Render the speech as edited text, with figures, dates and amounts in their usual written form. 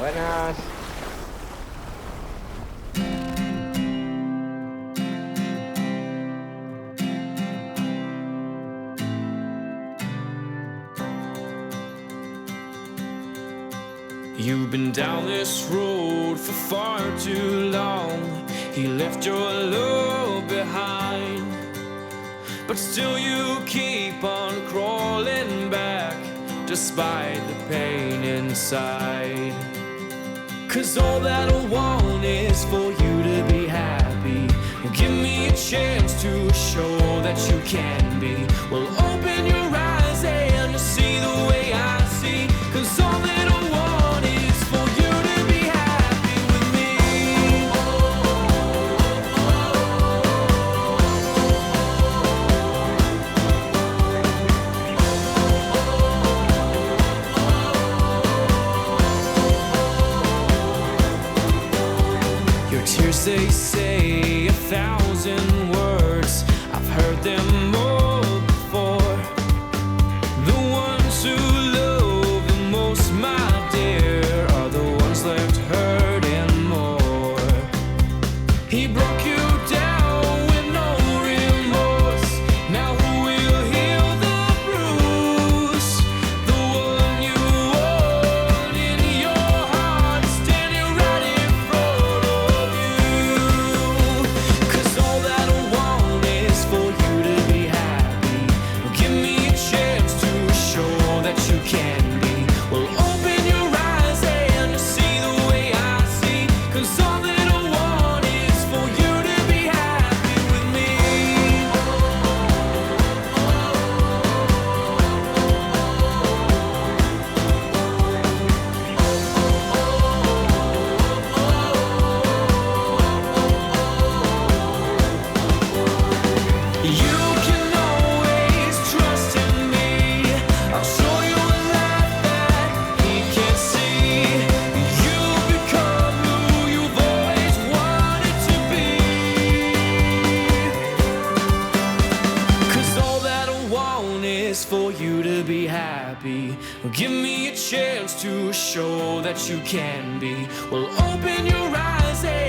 Buenas. You've been down this road for far too long. He left your love behind, but still you keep on crawling back despite the pain inside. 'Cause all that I want is for you to be happy. Give me a chance to show that you can be. Well, open your eyes and you'll see the way I see. 'Cause all that I want is for you to be happy with me. Your tears, they say 1,000 words. I've heard them all before. The ones who love the most, my dear, are the ones left hurting more. He broke you down with no remorse. Now who will heal the bruise? The one you want in your heart, standing right in front of you. 'Cause all that I want is for you to be happy. Give me a chance to show that you can be. Well, open your eyes and you'll see the way I see. 'Cause all that I want is for you to be happy with me. You can always trust in me. I'll show you a life that he can't see. You'll become who you've always wanted to be. 'Cause all that I want is for you to be happy. Give me a chance to show that you can be. Well, open your eyes and